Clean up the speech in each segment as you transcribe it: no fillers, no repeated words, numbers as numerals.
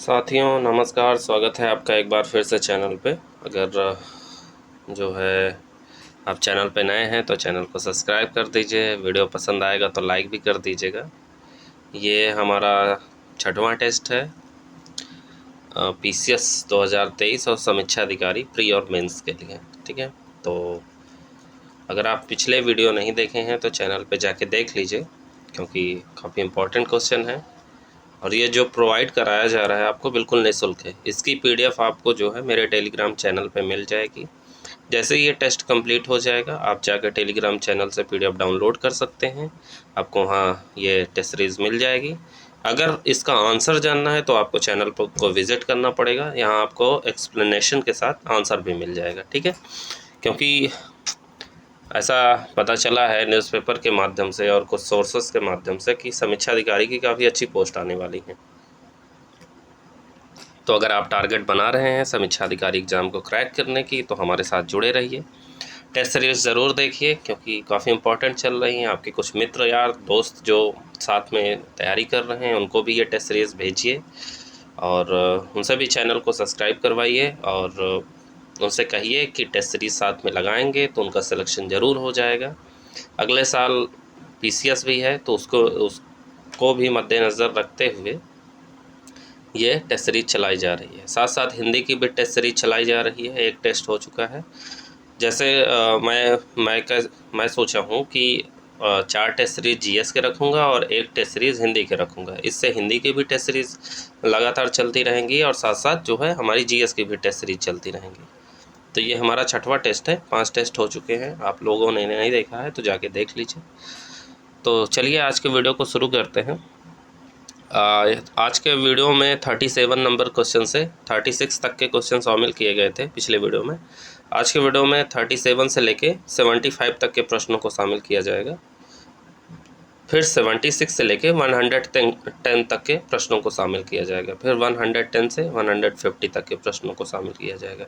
साथियों नमस्कार, स्वागत है आपका एक बार फिर से चैनल पे। अगर जो है आप चैनल पे नए हैं तो चैनल को सब्सक्राइब कर दीजिए, वीडियो पसंद आएगा तो लाइक भी कर दीजिएगा। ये हमारा 6वां टेस्ट है PCS 2023 और समीक्षा अधिकारी प्री और मेंस के लिए। ठीक है, तो अगर आप पिछले वीडियो नहीं देखे हैं तो चैनल पे जाके देख लीजिए, क्योंकि काफ़ी इम्पोर्टेंट क्वेश्चन है और ये जो प्रोवाइड कराया जा रहा है आपको बिल्कुल निःशुल्क है। इसकी PDF आपको जो है मेरे टेलीग्राम चैनल पे मिल जाएगी। जैसे ही ये टेस्ट कंप्लीट हो जाएगा आप जाकर टेलीग्राम चैनल से PDF डाउनलोड कर सकते हैं, आपको वहाँ ये टेस्ट सीरीज़ मिल जाएगी। अगर इसका आंसर जानना है तो आपको चैनल को विज़िट करना पड़ेगा, यहाँ आपको एक्सप्लेनेशन के साथ आंसर भी मिल जाएगा। ठीक है, क्योंकि ऐसा पता चला है न्यूज़पेपर के माध्यम से और कुछ सोर्सेस के माध्यम से कि समीक्षा अधिकारी की काफ़ी अच्छी पोस्ट आने वाली है। तो अगर आप टारगेट बना रहे हैं समीक्षा अधिकारी एग्ज़ाम को क्रैक करने की तो हमारे साथ जुड़े रहिए। टेस्ट सीरीज़ ज़रूर देखिए, क्योंकि काफ़ी इम्पोर्टेंट चल रही हैं। आपके कुछ मित्र यार दोस्त जो साथ में तैयारी कर रहे हैं उनको भी ये टेस्ट सीरीज़ भेजिए और उनसे भी चैनल को सब्सक्राइब करवाइए और उनसे कहिए कि टेस्ट सीरीज़ साथ में लगाएंगे तो उनका सिलेक्शन ज़रूर हो जाएगा। अगले साल PCS भी है तो उसको भी मद्देनज़र रखते हुए ये टेस्ट सीरीज चलाई जा रही है। साथ साथ हिंदी की भी टेस्ट सीरीज चलाई जा रही है। एक टेस्ट हो चुका है। जैसे मैं सोचा हूँ कि 4 टेस्ट सीरीज GS के रखूँगा और 1 टेस्ट सीरीज़ हिंदी के रखूँगा। इससे हिंदी की भी टेस्ट सीरीज़ लगातार चलती रहेंगी और साथ साथ जो है हमारी GS की भी टेस्ट सीरीज चलती रहेंगी। तो ये हमारा 6वां टेस्ट है। 5 टेस्ट हो चुके हैं। आप लोगों ने नहीं देखा है तो जाके देख लीजिए। तो चलिए आज के वीडियो को शुरू करते हैं। आज के वीडियो में 37 नंबर क्वेश्चन से 36 तक के क्वेश्चन शामिल किए गए थे पिछले वीडियो में। आज के वीडियो में 37 से लेके 75 तक के प्रश्नों को शामिल किया जाएगा। फिर 76 से लेके 110 तक के प्रश्नों को शामिल किया जाएगा। फिर 110 से 150 तक के प्रश्नों को शामिल किया जाएगा।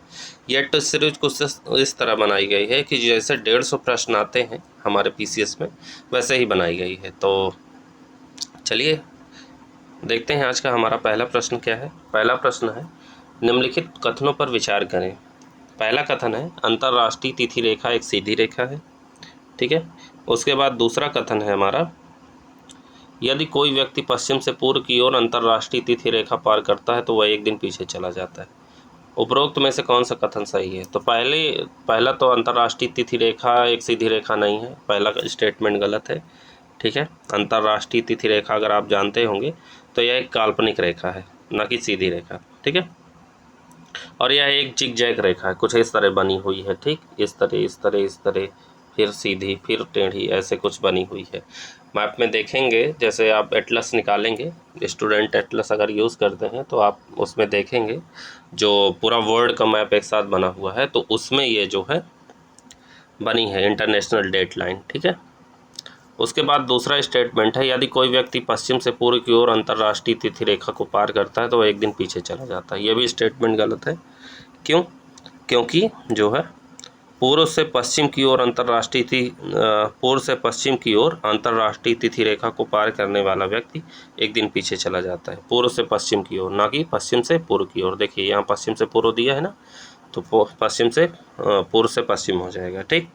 यह टेस्ट सीरीज कुछ इस तरह बनाई गई है कि जैसे 150 प्रश्न आते हैं हमारे PCS में, वैसे ही बनाई गई है। तो चलिए देखते हैं आज का हमारा पहला प्रश्न क्या है। पहला प्रश्न है, निम्नलिखित कथनों पर विचार करें। पहला कथन है, अंतर्राष्ट्रीय तिथि रेखा एक सीधी रेखा है। ठीक है, उसके बाद दूसरा कथन है हमारा, यदि कोई व्यक्ति पश्चिम से पूर्व की ओर अंतर्राष्ट्रीय तिथि रेखा पार करता है तो वह एक दिन पीछे चला जाता है। उपरोक्त में से कौन सा कथन सही है? तो पहला तो अंतर्राष्ट्रीय तिथि रेखा एक सीधी रेखा नहीं है, पहला स्टेटमेंट गलत है। ठीक है, अंतर्राष्ट्रीय तिथि रेखा अगर आप जानते होंगे तो यह एक काल्पनिक रेखा है, न कि सीधी रेखा। ठीक है, और यह एक जिगजैग रेखा है, कुछ इस तरह बनी हुई है। ठीक, इस तरह इस तरह इस तरह, फिर सीधी फिर टेढ़ी, ऐसे कुछ बनी हुई है। मैप में देखेंगे, जैसे आप एटलस निकालेंगे, स्टूडेंट एटलस अगर यूज़ करते हैं तो आप उसमें देखेंगे जो पूरा वर्ल्ड का मैप एक साथ बना हुआ है, तो उसमें ये जो है बनी है इंटरनेशनल डेट लाइन। ठीक है, उसके बाद दूसरा स्टेटमेंट है, यदि कोई व्यक्ति पश्चिम से पूर्व की ओर अंतर्राष्ट्रीय तिथि रेखा को पार करता है तो वह एक दिन पीछे चला जाता है। यह भी स्टेटमेंट गलत है। क्यों? क्योंकि जो है पूर्व से पश्चिम की ओर अंतर्राष्ट्रीय तिथि रेखा को पार करने वाला व्यक्ति एक दिन पीछे चला जाता है। पूर्व से पश्चिम की ओर, ना कि पश्चिम से पूर्व की ओर। देखिए यहाँ पश्चिम से पूर्व दिया है ना, तो पश्चिम से पूर्व से पश्चिम हो जाएगा। ठीक,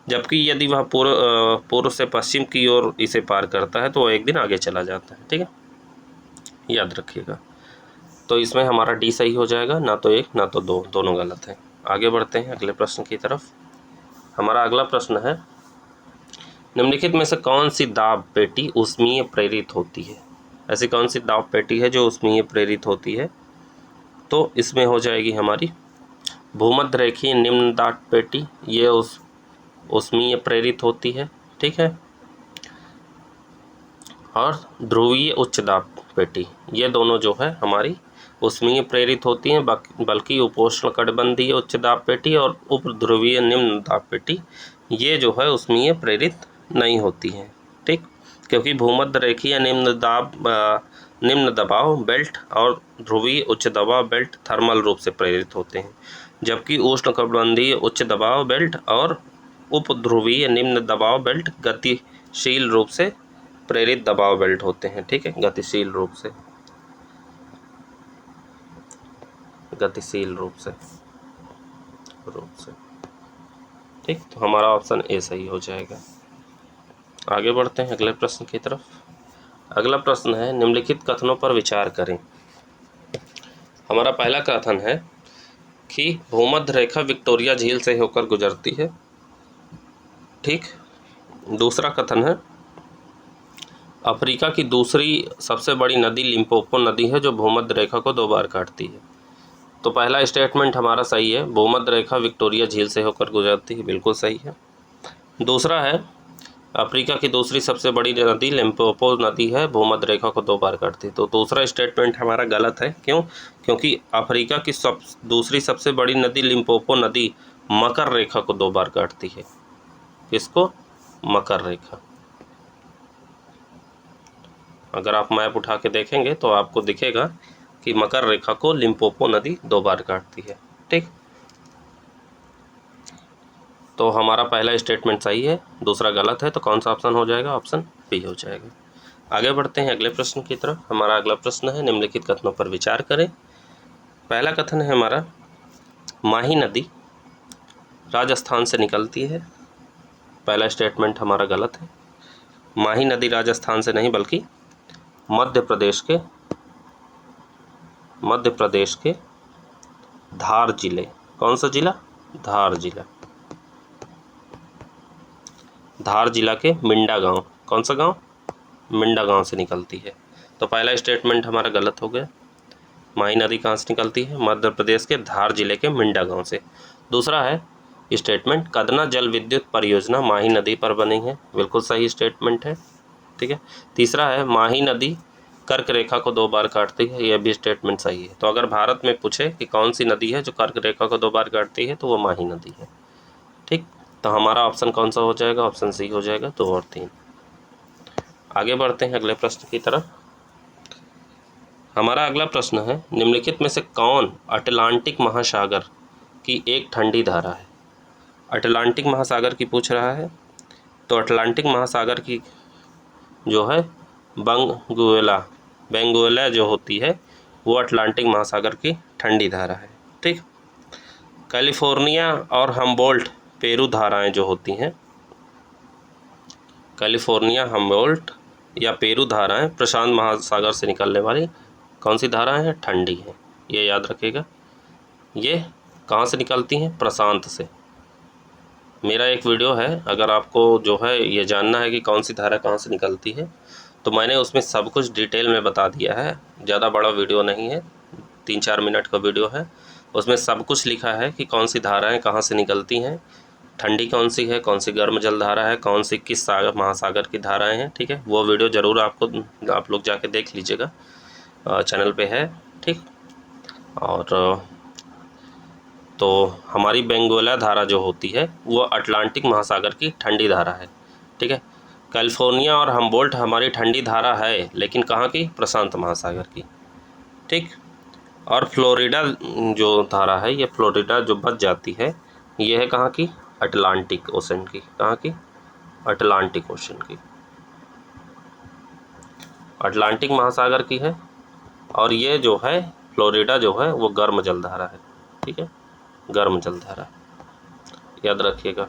जबकि यदि वह पूर्व से पश्चिम की ओर इसे पार करता है तो वह एक दिन आगे चला जाता है। ठीक है, याद रखिएगा। तो इसमें हमारा डी सही हो जाएगा, ना तो एक ना तो दो, दोनों गलत है। आगे बढ़ते हैं अगले प्रश्न की तरफ। हमारा अगला प्रश्न है, निम्नलिखित में से कौन सी दाब पेटी ऊष्मीय प्रेरित होती है? ऐसी कौन सी दाब पेटी है जो ऊष्मीय प्रेरित होती है? तो इसमें हो जाएगी हमारी भूमध्य रेखीय निम्न दाब पेटी, ये ऊष्मीय प्रेरित होती है। ठीक है, और ध्रुवीय उच्च दाब पेटी, ये दोनों जो है हमारी ऊष्मीय प्रेरित होती हैं, बल्कि उपोष्ण कटिबंधीय उच्च दाब पेटी और उप ध्रुवीय निम्न दाब पेटी ये जो है ऊष्मीय प्रेरित नहीं होती हैं। ठीक, क्योंकि भूमध्य रेखीय निम्न दबाव बेल्ट और ध्रुवीय उच्च दबाव बेल्ट थर्मल रूप से प्रेरित होते हैं, जबकि उष्णकटिबंधीय उच्च दबाव बेल्ट और उप ध्रुवीय निम्न दबाव बेल्ट गतिशील रूप से प्रेरित दबाव बेल्ट होते हैं। ठीक है, गतिशील रूप से। गतिशील रूप से। ठीक, तो हमारा ऑप्शन ए सही हो जाएगा। आगे बढ़ते हैं अगले प्रश्न की तरफ। अगला प्रश्न है, निम्नलिखित कथनों पर विचार करें। हमारा पहला कथन है कि भूमध्य रेखा विक्टोरिया झील से होकर गुजरती है। ठीक। दूसरा कथन है, अफ्रीका की दूसरी सबसे बड़ी नदी लिम्पोपो नदी है जो भूमध्य रेखा को 2 बार काटती है। तो पहला स्टेटमेंट हमारा सही है, भूमध्य रेखा विक्टोरिया झील से होकर गुजरती है, बिल्कुल सही है। दूसरा है, अफ्रीका की दूसरी सबसे बड़ी नदी लिम्पोपो नदी है, भूमध्य रेखा को 2 बार काटती है। तो दूसरा स्टेटमेंट हमारा गलत है। क्यों? क्योंकि अफ्रीका की दूसरी सबसे बड़ी नदी लिम्पोपो नदी मकर रेखा को 2 बार काटती है। किसको? मकर रेखा। अगर आप मैप उठा के देखेंगे तो आपको दिखेगा कि मकर रेखा को लिम्पोपो नदी 2 बार काटती है। ठीक, तो हमारा पहला स्टेटमेंट सही है, दूसरा गलत है। तो कौन सा ऑप्शन हो जाएगा? ऑप्शन बी हो जाएगा। आगे बढ़ते हैं अगले प्रश्न की तरफ। हमारा अगला प्रश्न है, निम्नलिखित कथनों पर विचार करें। पहला कथन है हमारा, माही नदी राजस्थान से निकलती है। पहला स्टेटमेंट हमारा गलत है। माही नदी राजस्थान से नहीं बल्कि मध्य प्रदेश के धार जिले। कौन सा जिला? धार जिला। धार जिला के मिंडा गांव। कौन सा गांव? मिंडा गांव से निकलती है। तो पहला स्टेटमेंट हमारा गलत हो गया। माही नदी कहाँ से निकलती है? मध्य प्रदेश के धार जिले के मिंडा गांव से। दूसरा है स्टेटमेंट, कदना जल विद्युत परियोजना माही नदी पर बनी है। बिल्कुल सही स्टेटमेंट है। ठीक है। तीसरा है, माही नदी कर्क रेखा को 2 बार काटती है। यह भी स्टेटमेंट सही है। तो अगर भारत में पूछे कि कौन सी नदी है जो कर्क रेखा को 2 बार काटती है, तो वो माही नदी है। ठीक, तो हमारा ऑप्शन कौन सा हो जाएगा? ऑप्शन सी हो जाएगा, 2 और 3। आगे बढ़ते हैं अगले प्रश्न की तरफ। हमारा अगला प्रश्न है, निम्नलिखित में से कौन अटलांटिक महासागर की एक ठंडी धारा है? अटलांटिक महासागर की पूछ रहा है। तो अटलांटिक महासागर की जो है बेंगुएला जो होती है वो अटलांटिक महासागर की ठंडी धारा है। ठीक। कैलिफोर्निया और हम्बोल्ट पेरू धाराएं जो होती हैं, कैलिफोर्निया, हम्बोल्ट या पेरू धाराएं प्रशांत महासागर से निकलने वाली कौन सी धाराएं हैं? ठंडी हैं। ये याद रखिएगा। ये कहाँ से निकलती हैं? प्रशांत से। मेरा एक वीडियो है, अगर आपको जो है ये जानना है कि कौन सी धारा कहाँ से निकलती है, तो मैंने उसमें सब कुछ डिटेल में बता दिया है। ज़्यादा बड़ा वीडियो नहीं है, 3-4 मिनट का वीडियो है। उसमें सब कुछ लिखा है कि कौन सी धाराएं कहाँ से निकलती हैं, ठंडी कौन सी है, कौन सी गर्म जल धारा है, कौन सी किस महासागर की धाराएं हैं। ठीक है, वो वीडियो ज़रूर आप लोग जाके देख लीजिएगा, चैनल पे है। ठीक। और तो हमारी बेंगुएला धारा जो होती है वो अटलांटिक महासागर की ठंडी धारा है। ठीक है। कैलिफोर्निया और हम्बोल्ट हमारी ठंडी धारा है, लेकिन कहाँ की? प्रशांत महासागर की। ठीक। और फ्लोरिडा जो धारा है, ये फ्लोरिडा जो बच जाती है, ये है कहाँ की? अटलांटिक ओशन की। कहाँ की? अटलांटिक ओशन की, अटलांटिक महासागर की है। और ये जो है फ्लोरिडा जो है वो गर्म जल धारा है। ठीक है, गर्म जल धारा, याद रखिएगा।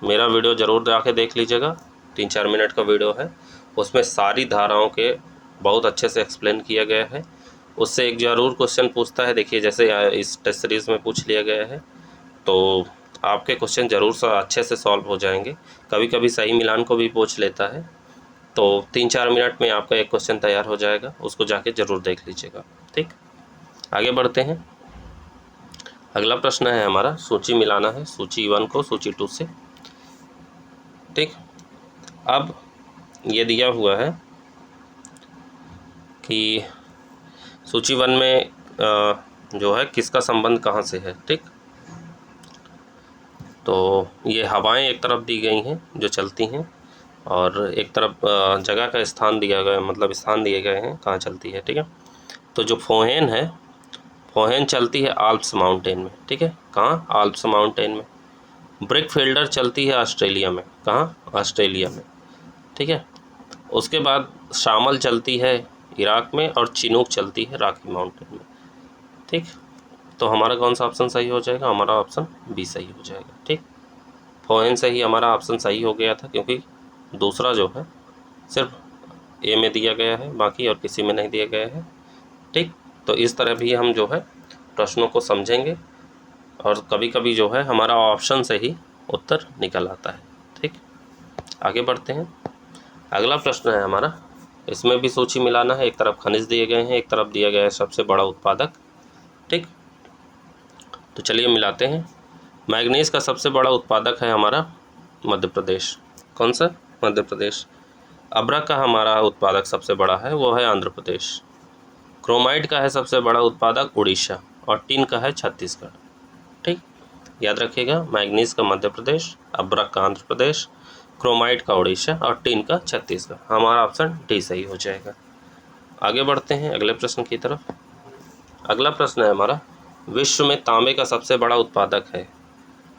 मेरा वीडियो ज़रूर जाके देख लीजिएगा, 3-4 मिनट का वीडियो है। उसमें सारी धाराओं के बहुत अच्छे से एक्सप्लेन किया गया है। उससे एक ज़रूर क्वेश्चन पूछता है, देखिए जैसे इस टेस्ट सीरीज़ में पूछ लिया गया है, तो आपके क्वेश्चन ज़रूर अच्छे से सॉल्व हो जाएंगे। कभी कभी सही मिलान को भी पूछ लेता है। तो 3-4 मिनट में आपका एक क्वेश्चन तैयार हो जाएगा, उसको जाके ज़रूर देख लीजिएगा। ठीक, आगे बढ़ते हैं। अगला प्रश्न है हमारा, सूची मिलाना है सूची 1 को सूची 2 से। ठीक, अब ये दिया हुआ है कि सूची 1 में जो है किसका संबंध कहाँ से है। ठीक, तो ये हवाएं एक तरफ दी गई हैं जो चलती हैं, और एक तरफ जगह का स्थान दिया गया, मतलब स्थान दिए गए हैं कहाँ चलती है। ठीक है, तो जो फोहेन है, फोहेन चलती है आल्प्स माउंटेन में। ठीक है, कहाँ? आल्प्स माउंटेन में। ब्रिकफील्डर चलती है ऑस्ट्रेलिया में। कहाँ? ऑस्ट्रेलिया में। ठीक है, उसके बाद शामल चलती है इराक में, और चिनूक चलती है रॉकी माउंटेन में। ठीक, तो हमारा कौन सा ऑप्शन सही हो जाएगा? हमारा ऑप्शन बी सही हो जाएगा। ठीक, फोएन से ही हमारा ऑप्शन सही हो गया था, क्योंकि दूसरा जो है सिर्फ ए में दिया गया है, बाकी और किसी में नहीं दिया गया है। ठीक, तो इस तरह भी हम जो है प्रश्नों को समझेंगे, और कभी कभी जो है हमारा ऑप्शन से ही उत्तर निकल आता है। ठीक, आगे बढ़ते हैं। अगला प्रश्न है हमारा, इसमें भी सूची मिलाना है। एक तरफ खनिज दिए गए हैं, एक तरफ दिया गया है सबसे बड़ा उत्पादक। ठीक, तो चलिए मिलाते हैं। मैग्नीज का सबसे बड़ा उत्पादक है हमारा मध्य प्रदेश। कौन सा? मध्य प्रदेश। अब्रक का हमारा उत्पादक सबसे बड़ा है, वो है आंध्र प्रदेश। क्रोमाइड का है सबसे बड़ा उत्पादक उड़ीसा, और टिन का है छत्तीसगढ़। ठीक, याद रखिएगा, मैग्नीज का मध्य प्रदेश, अब्रक का आंध्र प्रदेश, क्रोमाइड का उड़ीसा और टिन का छत्तीसगढ़। हमारा ऑप्शन डी सही हो जाएगा। आगे बढ़ते हैं अगले प्रश्न की तरफ। अगला प्रश्न है हमारा, विश्व में तांबे का सबसे बड़ा उत्पादक है।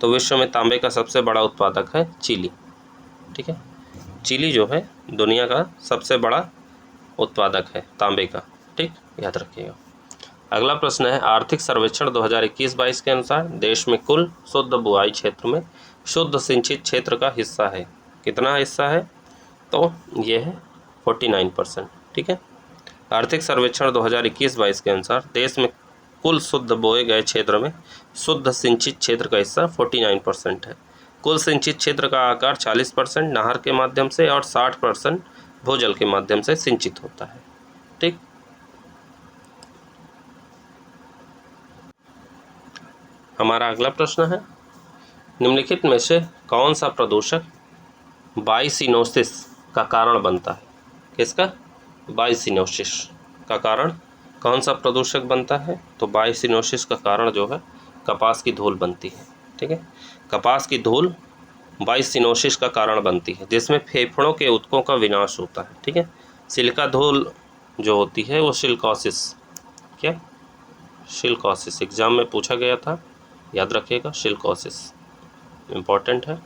तो विश्व में तांबे का सबसे बड़ा उत्पादक है चिली। ठीक है, चिली जो है दुनिया का सबसे बड़ा उत्पादक है तांबे का। ठीक, याद रखिएगा। अगला प्रश्न है, आर्थिक सर्वेक्षण 2021-22 के अनुसार देश में कुल शुद्ध बुआई क्षेत्र में शुद्ध सिंचित क्षेत्र का हिस्सा है। कितना हिस्सा है? तो ये है 49%। ठीक है, आर्थिक सर्वेक्षण 2021-22 के अनुसार देश में कुल शुद्ध बोए गए क्षेत्र में शुद्ध सिंचित क्षेत्र का हिस्सा 49% है। कुल सिंचित क्षेत्र का आकार 40% नहर के माध्यम से और 60% भूजल के माध्यम से सिंचित होता है। ठीक, हमारा अगला प्रश्न है, निम्नलिखित में से कौन सा प्रदूषक बाइसिनोसिस का कारण बनता है? किसका? बाइसिनोसिस का कारण कौन सा प्रदूषक बनता है? तो बाइसिनोसिस का कारण जो है कपास की धूल बनती है। ठीक है, कपास की धूल बाइसिनोसिस का कारण बनती है, जिसमें फेफड़ों के ऊतकों का विनाश होता है। ठीक है, सिलिका धूल जो होती है वो सिलिकोसिस, क्या? सिलिकोसिस एग्जाम में पूछा गया था, याद रखिएगा, सिलिकोसिस इम्पॉर्टेंट है।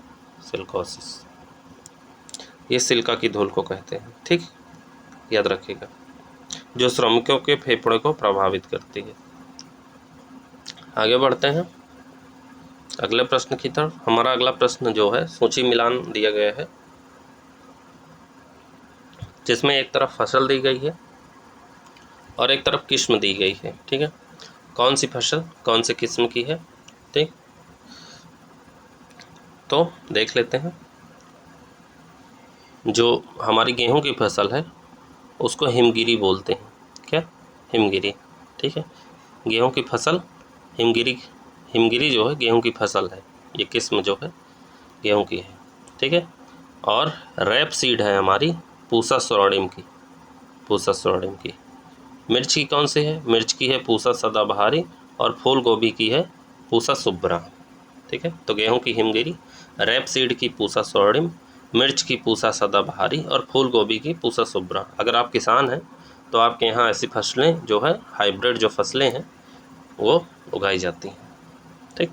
सिलिकोसिस ये सिलिका की धूल को कहते हैं। ठीक, याद रखिएगा, जो श्रमिकों के फेफड़े को प्रभावित करती है। आगे बढ़ते हैं अगले प्रश्न की तरफ। हमारा अगला प्रश्न जो है सूची मिलान दिया गया है, जिसमें एक तरफ फसल दी गई है और एक तरफ किस्म दी गई है। ठीक है, कौन सी फसल कौन से किस्म की है? ठीक, तो देख लेते हैं। जो हमारी गेहूं की फसल है उसको हिमगिरी बोलते हैं। क्या? हिमगिरी। ठीक है, गेहूं की फसल हिमगिरी, हिमगिरी जो है गेहूं की फसल है, ये किस्म जो है गेहूं की है। ठीक है, और रैप सीड है हमारी पूसा स्वर्णिम की, पूसा स्वर्णिम की। मिर्च की कौन सी है? मिर्च की है पूसा सदाबहारी, और फूल गोभी की है पूसा सुब्रा। ठीक है, तो गेहूं की हिमगिरी, रैप सीड की पूसा स्वर्णिम, मिर्च की पूसा सदाबहारी और फूल गोभी की पूसा सुब्रा। अगर आप किसान हैं तो आपके यहाँ ऐसी फसलें जो है हाइब्रिड जो फसलें हैं वो उगाई जाती हैं। ठीक,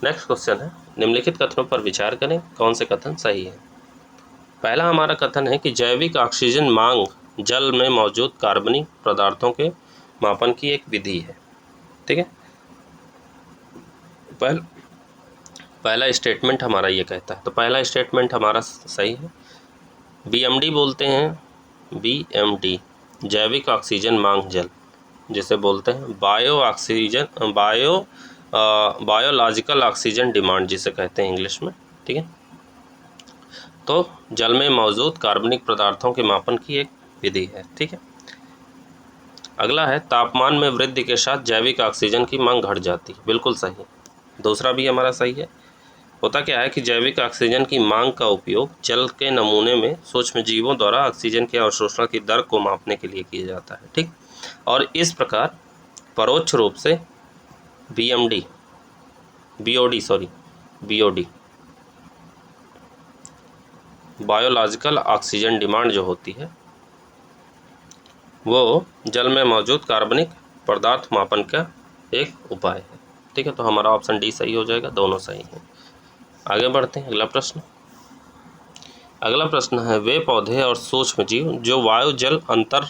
नेक्स्ट क्वेश्चन है, निम्नलिखित कथनों पर विचार करें, कौन से कथन सही है? पहला हमारा कथन है कि जैविक ऑक्सीजन मांग जल में मौजूद कार्बनिक पदार्थों के मापन की एक विधि है। ठीक है, पहला स्टेटमेंट हमारा ये कहता है, तो पहला स्टेटमेंट हमारा सही है। BMD बोलते हैं, BMD जैविक ऑक्सीजन मांग जल, जिसे बोलते हैं बायोलॉजिकल ऑक्सीजन डिमांड, जिसे कहते हैं इंग्लिश में। ठीक है, तो जल में मौजूद कार्बनिक पदार्थों के मापन की एक विधि है। ठीक है, अगला है, तापमान में वृद्धि के साथ जैविक ऑक्सीजन की मांग घट जाती है। बिल्कुल सही, दूसरा भी हमारा सही है। होता क्या है कि जैविक ऑक्सीजन की मांग का उपयोग जल के नमूने में सूक्ष्म जीवों द्वारा ऑक्सीजन के अवशोषण की दर को मापने के लिए किया जाता है। ठीक, और इस प्रकार परोक्ष रूप से BOD बायोलॉजिकल ऑक्सीजन डिमांड जो होती है वो जल में मौजूद कार्बनिक पदार्थ मापन का एक उपाय है। ठीक है, तो हमारा ऑप्शन डी सही हो जाएगा, दोनों सही हैं। आगे बढ़ते हैं अगला प्रश्न। अगला प्रश्न है, वे पौधे और सूक्ष्म जीव जो वायु जल अंतर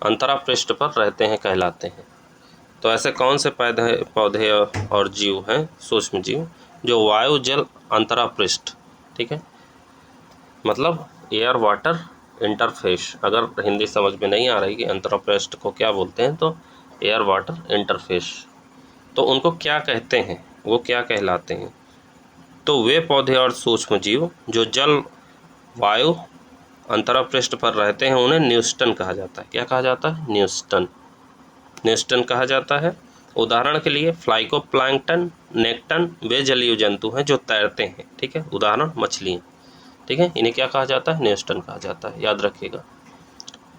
अंतरापृष्ठ पर रहते हैं कहलाते हैं। तो ऐसे कौन से पौधे और जीव हैं, सूक्ष्म जीव, जो वायु जल अंतरापृष्ठ, ठीक है, मतलब एयर वाटर इंटरफेस। अगर हिंदी समझ में नहीं आ रही कि अंतरापृष्ठ को क्या बोलते हैं, तो एयर वाटर इंटरफेस, तो उनको क्या कहते हैं, वो क्या कहलाते हैं? तो वे पौधे और सूक्ष्म जीव जो जल वायु अंतरापृष्ठ पर रहते हैं उन्हें न्यूस्टन कहा जाता है। क्या कहा जाता है? न्यूस्टन। न्यूस्टन कहा जाता है। उदाहरण के लिए फ्लाइकोप्लैंक्टन, नेक्टन वे जलीय जंतु हैं जो तैरते हैं, ठीक है, उदाहरण मछलियाँ, ठीक है, इन्हें क्या कहा जाता है? न्यूस्टन कहा जाता है, याद रखिएगा।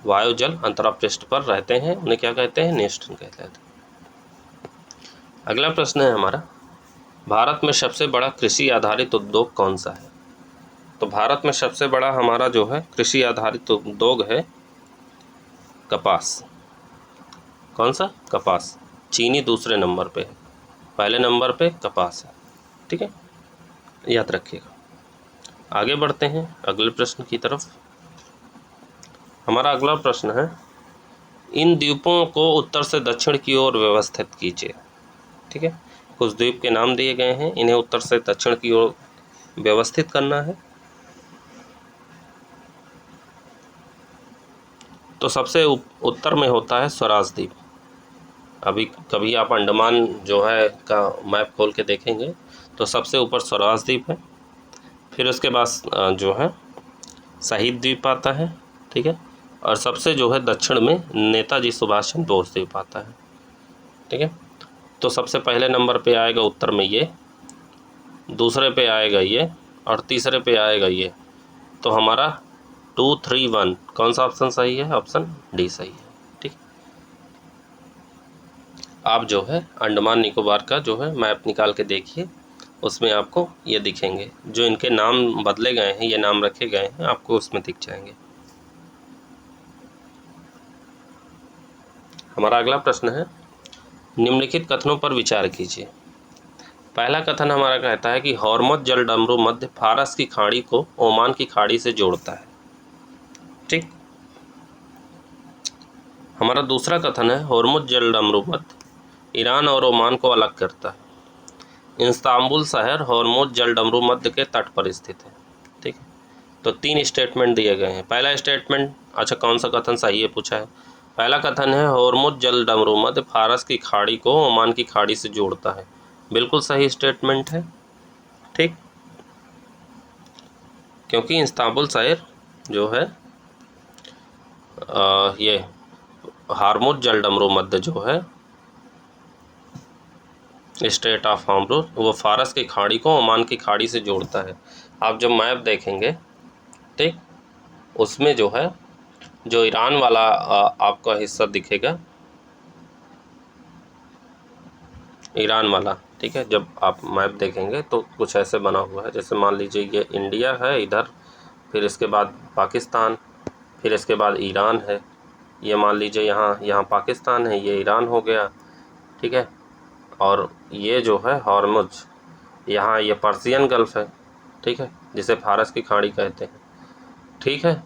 वायु जल अंतरापृष्ठ पर रहते हैं उन्हें क्या कहते हैं? न्यूस्टन कहते हैं। अगला प्रश्न है हमारा, भारत में सबसे बड़ा कृषि आधारित उद्योग कौन सा है? तो भारत में सबसे बड़ा हमारा जो है कृषि आधारित उद्योग है कपास। कौन सा? कपास। चीनी दूसरे नंबर पे है, पहले नंबर पे कपास है, ठीक है, याद रखिएगा। आगे बढ़ते हैं अगले प्रश्न की तरफ। हमारा अगला प्रश्न है, इन द्वीपों को उत्तर से दक्षिण की ओर व्यवस्थित कीजिए, ठीक है, कुछ द्वीप के नाम दिए गए हैं, इन्हें उत्तर से दक्षिण की ओर व्यवस्थित करना है। तो सबसे उत्तर में होता है स्वराज द्वीप। अभी कभी आप अंडमान जो है का मैप खोल के देखेंगे तो सबसे ऊपर स्वराज द्वीप है, फिर उसके बाद जो है शहीद द्वीप आता है, ठीक है, और सबसे जो है दक्षिण में नेताजी सुभाष चंद्र बोस द्वीप आता है, ठीक है। तो सबसे पहले नंबर पे आएगा उत्तर में ये, दूसरे पे आएगा ये, और तीसरे पे आएगा ये। तो हमारा 2, 3, 1 कौन सा ऑप्शन सही है? ऑप्शन डी सही है, ठीक। आप जो है अंडमान निकोबार का जो है मैप निकाल के देखिए, उसमें आपको ये दिखेंगे, जो इनके नाम बदले गए हैं, ये नाम रखे गए हैं, आपको उसमें दिख जाएंगे। हमारा अगला प्रश्न है, निम्नलिखित कथनों पर विचार कीजिए। पहला कथन हमारा कहता है कि हॉर्मुज जलडमरू मध्य फारस की खाड़ी को ओमान की खाड़ी से जोड़ता है, ठीक। हमारा दूसरा कथन है, हॉर्मुज जलडमरू मध्य ईरान और ओमान को अलग करता है। इस्तांबुल शहर हॉर्मुज जलडमरू मध्य के तट पर स्थित है, ठीक। तो 3 स्टेटमेंट दिए गए हैं। पहला स्टेटमेंट, अच्छा कौन सा कथन सही है पूछा है। पहला कथन है हॉर्मुज जलडमरू मध्य फारस की खाड़ी को ओमान की खाड़ी से जोड़ता है, बिल्कुल सही स्टेटमेंट है, ठीक, क्योंकि इस्तांबुल शहर जो है ये हॉर्मुज जलडमरू मध्य जो है स्ट्रेट ऑफ हॉर्मुज, वो फारस की खाड़ी को ओमान की खाड़ी से जोड़ता है। आप जब मैप देखेंगे, ठीक, उसमें जो है जो ईरान वाला आपका हिस्सा दिखेगा, ईरान वाला, ठीक है, जब आप मैप देखेंगे तो कुछ ऐसे बना हुआ है, जैसे मान लीजिए ये इंडिया है इधर, फिर इसके बाद पाकिस्तान, फिर इसके बाद ईरान है, ये मान लीजिए यहाँ पाकिस्तान है, ये ईरान हो गया, ठीक है, और ये जो है हॉर्मुज, यहाँ ये पर्सियन गल्फ़ है, ठीक है, जिसे फारस की खाड़ी कहते हैं, ठीक है।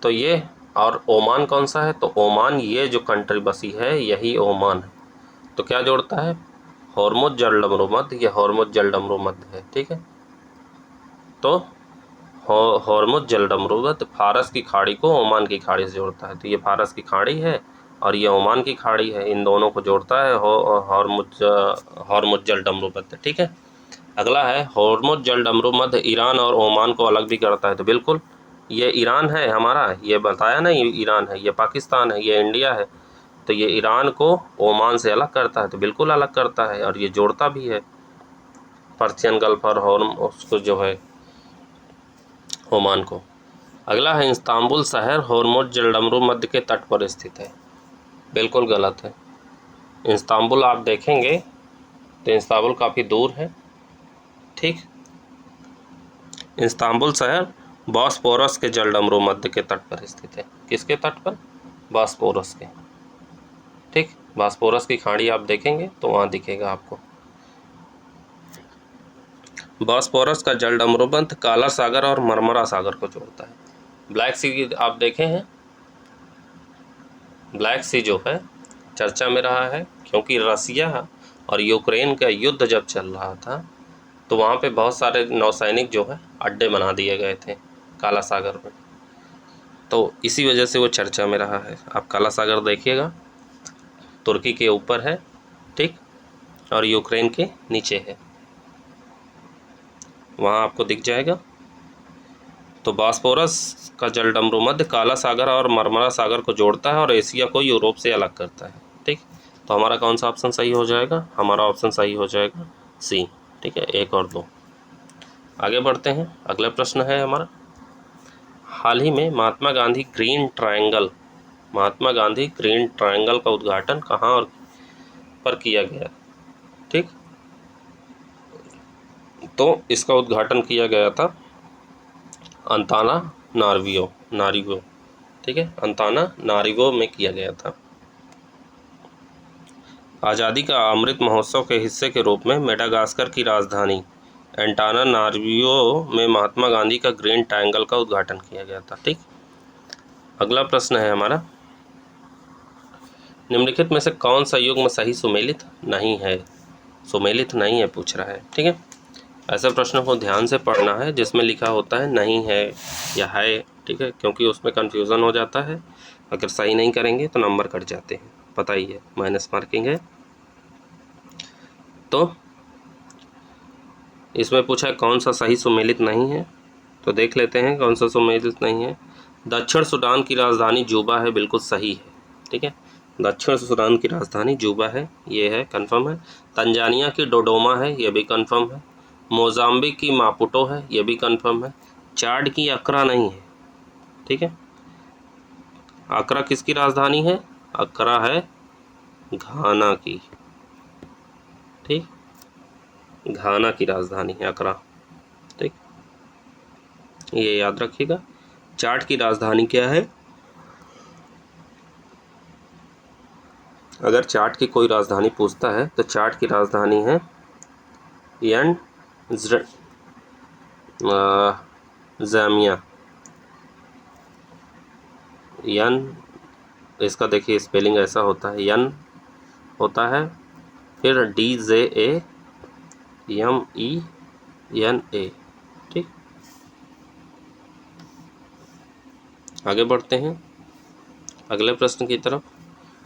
तो ये, और ओमान कौन सा है? तो ओमान, ये जो कंट्री बसी है यही ओमान है। तो क्या जोड़ता है? हॉर्मुज जलडमरू मध्य, ये हॉर्मुज जलडमरू मध्य है, ठीक है। तो हॉर्मुज जलडमरू मध्य फारस की खाड़ी को ओमान की खाड़ी से जोड़ता है। तो ये फारस की खाड़ी है और ये ओमान की खाड़ी है, इन दोनों को जोड़ता है हॉर्मुज जलडमरू मध्य, ठीक है। अगला है, हॉर्मुज जलडमरू मध्य ईरान और ओमान को अलग भी करता है। तो बिल्कुल, ये ईरान है हमारा, ये बताया ना, ये ईरान है, ये पाकिस्तान है, ये इंडिया है, तो ये ईरान को ओमान से अलग करता है, तो बिल्कुल अलग करता है, और ये जोड़ता भी है पर्सियन गल्फ और उसको जो है ओमान को। अगला है, इस्तांबुल शहर हॉर्मुज जलडमरू मध्य के तट पर स्थित है, बिल्कुल गलत है। इस्तांबुल आप देखेंगे तो इस्तांबुल काफ़ी दूर है, ठीक। इस्तांबुल शहर बॉस्पोरस के जलडमरू मध्य के तट पर स्थित है। किसके तट पर? बॉस्पोरस के, ठीक, बॉस्पोरस की खाड़ी आप देखेंगे तो वहाँ दिखेगा आपको। बॉस्पोरस का जलडमरू मध्य काला सागर और मरमरा सागर को जोड़ता है। ब्लैक सी आप देखे हैं, ब्लैक सी जो है चर्चा में रहा है, क्योंकि रसिया और यूक्रेन का युद्ध जब चल रहा था तो वहाँ पे बहुत सारे नौसैनिक जो है अड्डे बना दिए गए थे काला सागर में, तो इसी वजह से वो चर्चा में रहा है। आप काला सागर देखिएगा, तुर्की के ऊपर है, ठीक, और यूक्रेन के नीचे है, वहाँ आपको दिख जाएगा। तो बॉस्फोरस का जलडमरू मध्य काला सागर और मरमरा सागर को जोड़ता है और एशिया को यूरोप से अलग करता है, ठीक। तो हमारा कौन सा ऑप्शन सही हो जाएगा? हमारा ऑप्शन सही हो जाएगा सी, ठीक है, 1 और 2। आगे बढ़ते हैं, अगला प्रश्न है हमारा, हाल ही में महात्मा गांधी ग्रीन ट्रायंगल का उद्घाटन कहाँ और पर किया गया? ठीक, तो इसका उद्घाटन किया गया था नारिवो, ठीक है, नारिवो में किया गया था। आज़ादी का अमृत महोत्सव के हिस्से के रूप में मेडागास्कर की राजधानी एंटानानारिवो में महात्मा गांधी का ग्रीन ट्रायंगल का उद्घाटन किया गया था, ठीक। अगला प्रश्न है हमारा, निम्नलिखित में से कौन सा युग्म सही सुमेलित नहीं है? सुमेलित नहीं है पूछ रहा है, ठीक है। ऐसे प्रश्नों को ध्यान से पढ़ना है जिसमें लिखा होता है नहीं है या है, ठीक है, क्योंकि उसमें कन्फ्यूज़न हो जाता है। अगर सही नहीं करेंगे तो नंबर कट जाते हैं, पता ही है, माइनस मार्किंग है। तो इसमें पूछा है कौन सा सही सुमेलित नहीं है, तो देख लेते हैं कौन सा सुमेलित नहीं है। दक्षिण सूडान की राजधानी जूबा है, बिल्कुल सही है, ठीक है, दक्षिण सूडान की राजधानी जूबा है, ये है, कंफर्म है। तंजानिया की डोडोमा है, ये भी कंफर्म है। मोजाम्बिक की मापुटो है, ये भी कंफर्म है। चाड की अक्रा नहीं है, ठीक है। अक्रा किसकी राजधानी है? अक्रा है घाना की, ठीक, घाना की राजधानी है अक्रा, ठीक, ये याद रखिएगा। चाड की राजधानी क्या है? अगर चाड की कोई राजधानी पूछता है तो चाड की राजधानी है जामिया, इसका देखिए स्पेलिंग ऐसा होता है, यन होता है, फिर DJAMENA, ठीक। आगे बढ़ते हैं अगले प्रश्न की तरफ।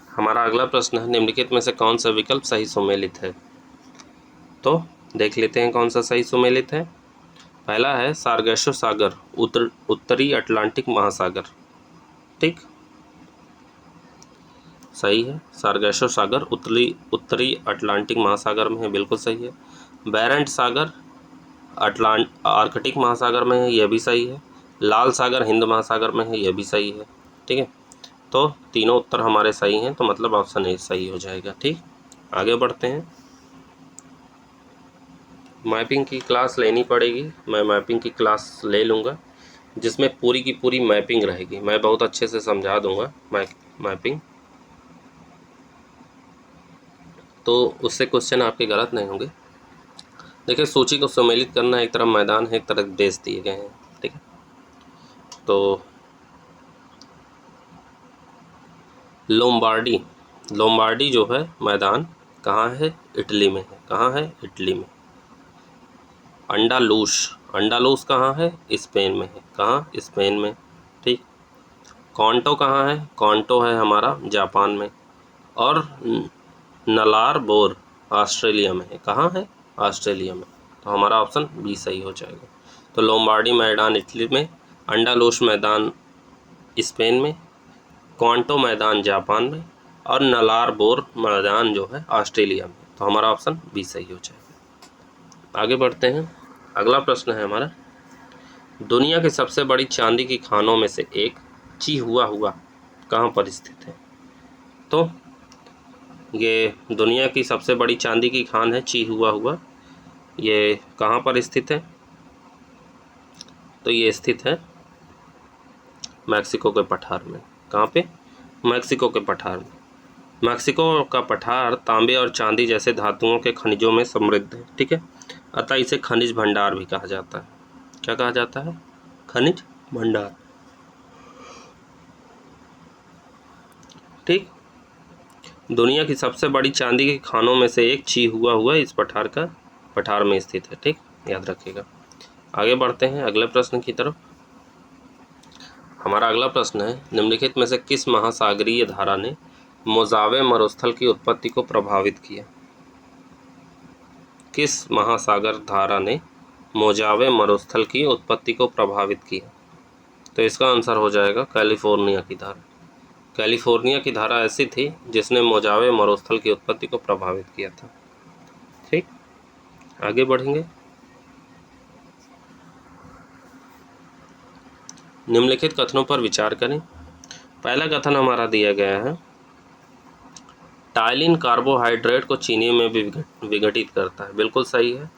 हमारा अगला प्रश्न है, निम्नलिखित में से कौन सा विकल्प सही सुमेलित है? तो देख लेते हैं कौन सा सही सुमेलित है। पहला है सार्गेसो सागर, उत्तरी अटलांटिक महासागर, ठीक, सही है। सार्गेसो सागर उत्तरी अटलांटिक महासागर में है, बिल्कुल सही है। बेरेंट सागर आर्कटिक महासागर में है, यह भी सही है। लाल सागर हिंद महासागर में है, यह भी सही है, ठीक है। तो तीनों उत्तर हमारे सही हैं, तो मतलब ऑप्शन ए सही हो जाएगा, ठीक। आगे बढ़ते हैं, मैपिंग की क्लास लेनी पड़ेगी, मैं मैपिंग की क्लास ले लूँगा जिसमें पूरी की पूरी मैपिंग रहेगी, मैं बहुत अच्छे से समझा दूँगा मैपिंग, तो उससे क्वेश्चन आपके गलत नहीं होंगे। देखिए सूची को सम्मिलित करना, एक तरफ मैदान है, एक तरफ देश दिए गए हैं, ठीक है। तो लोम्बार्डी जो है मैदान कहाँ है? इटली में है। कहाँ है? इटली में। अंडालूस कहाँ है? स्पेन में है। कहाँ? स्पेन में, ठीक। कॉन्टो कहाँ है? कॉन्टो है हमारा जापान में। और नलार बोर ऑस्ट्रेलिया में है। कहाँ है? ऑस्ट्रेलिया में। तो हमारा ऑप्शन बी सही हो जाएगा। तो लोम्बार्डी मैदान इटली में, अंडालूस मैदान स्पेन में, क्वांटो मैदान जापान में, और नलार बोर मैदान जो है ऑस्ट्रेलिया में। तो हमारा ऑप्शन बी सही हो जाएगा। आगे बढ़ते हैं, अगला प्रश्न है हमारा, दुनिया की सबसे बड़ी चांदी की खानों में से एक चिहुआहुआ कहाँ पर स्थित है? तो ये दुनिया की सबसे बड़ी चांदी की खान है चिहुआहुआ, ये कहाँ पर स्थित है? तो ये स्थित है मैक्सिको के पठार में। कहाँ पे? मैक्सिको के पठार में। मैक्सिको का पठार तांबे और चांदी जैसे धातुओं के खनिजों में समृद्ध है, ठीक है, अतः इसे खनिज भंडार भी कहा जाता है। क्या कहा जाता है? खनिज भंडार। ठीक। दुनिया की सबसे बड़ी चांदी के खानों में से एक चिहुआ हुआ इस पठार में स्थित है। ठीक, याद रखिएगा। आगे बढ़ते हैं अगले प्रश्न की तरफ। हमारा अगला प्रश्न है, निम्नलिखित में से किस महासागरीय धारा ने मोजावे मरुस्थल की उत्पत्ति को प्रभावित किया? किस महासागर धारा ने मोजावे मरुस्थल की उत्पत्ति को प्रभावित किया? तो इसका आंसर हो जाएगा कैलिफोर्निया की धारा। कैलिफोर्निया की धारा ऐसी थी जिसने मोजावे मरुस्थल की उत्पत्ति को प्रभावित किया था। ठीक, आगे बढ़ेंगे। निम्नलिखित कथनों पर विचार करें। पहला कथन हमारा दिया गया है, टाइलिन कार्बोहाइड्रेट को चीनी में भी विघटित करता है। बिल्कुल सही है।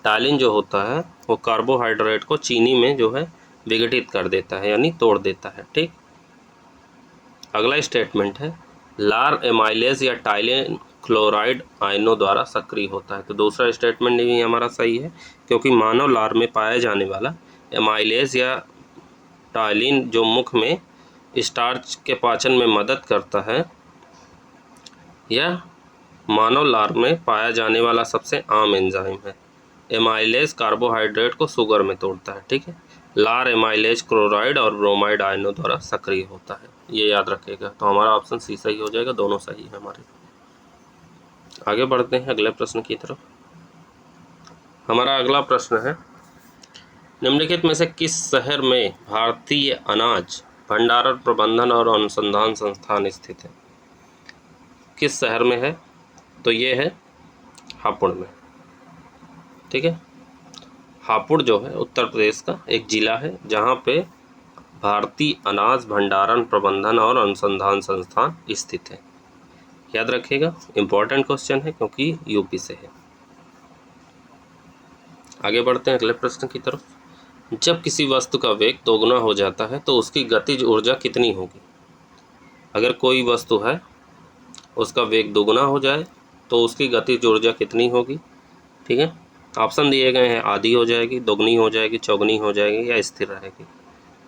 टाइलिन जो होता है वो कार्बोहाइड्रेट को चीनी में जो है विघटित कर देता है, यानी तोड़ देता है। ठीक, अगला स्टेटमेंट है, लार एमाइलेज या टाइलिन क्लोराइड आयनों द्वारा सक्रिय होता है। तो दूसरा स्टेटमेंट भी हमारा सही है, क्योंकि मानव लार में पाया जाने वाला एमाइलेज या टाइलिन जो मुख में स्टार्च के पाचन में मदद करता है, यह मानव लार में पाया जाने वाला सबसे आम एंजाइम है। एमाइलेज कार्बोहाइड्रेट को शुगर में तोड़ता है। ठीक है, लार एमाइलेज क्लोराइड और ब्रोमाइड आयनों द्वारा सक्रिय होता है, ये याद रखिएगा। तो हमारा ऑप्शन सी सही हो जाएगा, दोनों सही है हमारे। आगे बढ़ते हैं अगले प्रश्न की तरफ। हमारा अगला प्रश्न है, निम्नलिखित में से किस शहर में भारतीय अनाज भंडारण प्रबंधन और अनुसंधान संस्थान स्थित है? किस शहर में है? तो ये है हापुड़ में। ठीक है, हापुड़ जो है उत्तर प्रदेश का एक जिला है जहाँ पे भारतीय अनाज भंडारण प्रबंधन और अनुसंधान संस्थान स्थित है। याद रखिएगा, इम्पोर्टेंट क्वेश्चन है क्योंकि यूपी से है। आगे बढ़ते हैं अगले प्रश्न की तरफ। जब किसी वस्तु का वेग दोगुना हो जाता है तो उसकी गतिज ऊर्जा कितनी होगी? अगर कोई वस्तु है उसका वेग दोगुना हो जाए तो उसकी गतिज ऊर्जा कितनी होगी? ठीक है, ऑप्शन दिए गए हैं, आधी हो जाएगी, दोगुनी हो जाएगी, चौगुनी हो जाएगी या स्थिर रहेगी।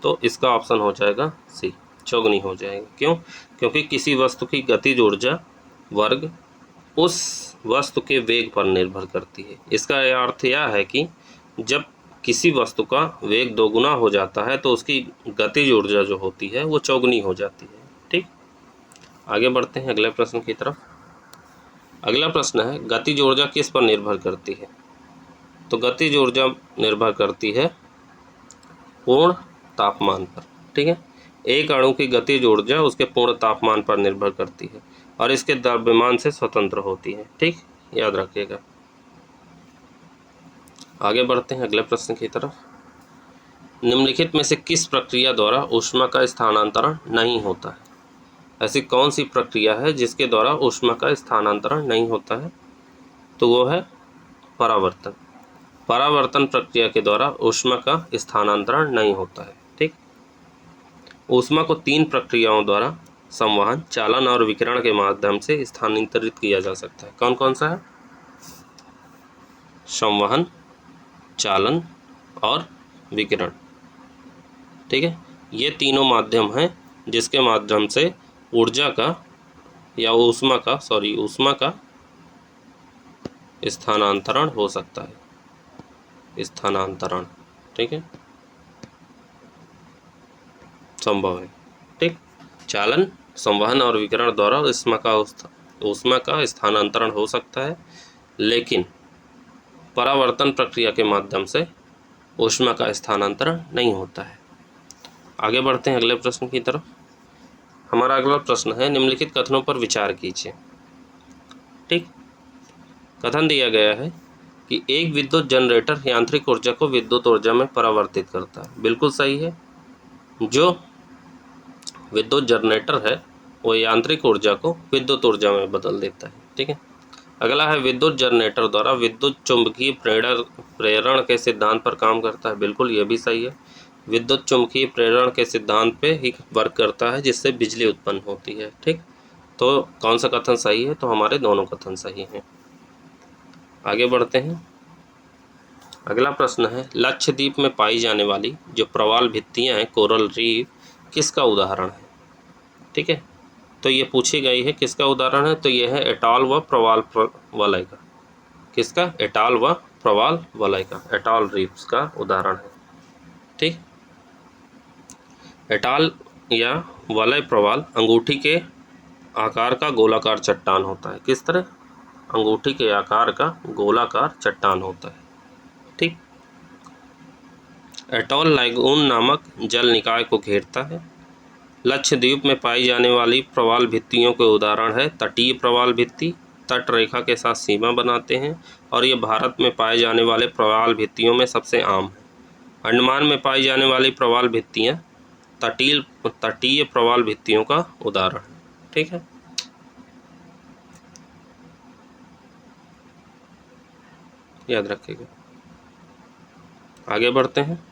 तो इसका ऑप्शन हो जाएगा सी, चौगुनी हो जाएगी। क्यों? क्योंकि किसी वस्तु की गतिज ऊर्जा वर्ग उस वस्तु के वेग पर निर्भर करती है। इसका अर्थ यह है कि जब किसी वस्तु का वेग दोगुना हो जाता है तो उसकी गतिज ऊर्जा जो होती है वो चौगुनी हो जाती है। ठीक, आगे बढ़ते हैं अगले प्रश्न की तरफ। अगला प्रश्न है, गतिज ऊर्जा किस पर निर्भर करती है? तो गतिज ऊर्जा निर्भर करती है पूर्ण तापमान पर। ठीक है, एक अणु की गतिज ऊर्जा उसके पूर्ण तापमान पर निर्भर करती है और इसके द्रव्यमान से स्वतंत्र होती है। ठीक, याद रखिएगा। आगे बढ़ते हैं अगले प्रश्न की तरफ। निम्नलिखित में से किस प्रक्रिया द्वारा ऊष्मा का स्थानांतरण नहीं होता है? ऐसी कौन सी प्रक्रिया है जिसके द्वारा ऊष्मा का स्थानांतरण नहीं होता है? तो वो है परावर्तन। परावर्तन प्रक्रिया के द्वारा ऊष्मा का स्थानांतरण नहीं होता है। ठीक, ऊष्मा को 3 प्रक्रियाओं द्वारा संवहन, चालन और विकिरण के माध्यम से स्थानांतरित किया जा सकता है। कौन कौन सा है? संवहन, चालन और विकिरण। ठीक है, ये तीनों माध्यम हैं जिसके माध्यम से ऊर्जा का या ऊष्मा का स्थानांतरण हो सकता है। स्थानांतरण, ठीक है, संभव है। ठीक, चालन, संवहन और विकिरण द्वारा ऊष्मा का स्थानांतरण हो सकता है, लेकिन परावर्तन प्रक्रिया के माध्यम से ऊष्मा का स्थानांतरण नहीं होता है। आगे बढ़ते हैं अगले प्रश्न की तरफ। हमारा अगला प्रश्न है, निम्नलिखित कथनों पर विचार कीजिए। ठीक, कथन दिया गया है कि एक विद्युत जनरेटर यांत्रिक ऊर्जा को विद्युत ऊर्जा में परावर्तित करता है। बिल्कुल सही है, जो विद्युत जनरेटर है वो यांत्रिक ऊर्जा को विद्युत ऊर्जा में बदल देता है। ठीक है, अगला है, विद्युत जनरेटर द्वारा विद्युत चुंबकीय प्रेरण के सिद्धांत पर काम करता है। बिल्कुल, ये भी सही है, विद्युत चुंबकीय प्रेरण के सिद्धांत पे ही वर्क करता है जिससे बिजली उत्पन्न होती है। ठीक, तो कौन सा कथन सही है? तो हमारे दोनों कथन सही हैं। आगे बढ़ते हैं। अगला प्रश्न है, लक्षद्वीप में पाई जाने वाली जो प्रवाल भित्तियां हैं, कोरल रीफ, किसका उदाहरण है? ठीक है, तो ये पूछी गई है, किसका उदाहरण है? तो ये है एटॉल व प्रवाल वलय का। किसका? एटॉल व प्रवाल वलय का, एटॉल रीफ्स का उदाहरण है। ठीक, एटॉल या वलय प्रवाल अंगूठी के आकार का गोलाकार चट्टान होता है। किस तरह? अंगूठी के आकार का गोलाकार चट्टान होता है। ठीक, एटॉल लैगून नामक जल निकाय को घेरता है। लक्षद्वीप में पाई जाने वाली प्रवाल भित्तियों के उदाहरण है तटीय प्रवाल भित्ति, तट रेखा के साथ सीमा बनाते हैं और ये भारत में पाए जाने वाले प्रवाल भित्तियों में सबसे आम है। अंडमान में पाई जाने वाली प्रवाल भित्तियाँ तटीय प्रवाल भित्तियों का उदाहरण है। ठीक है, याद रखिएगा। आगे बढ़ते हैं।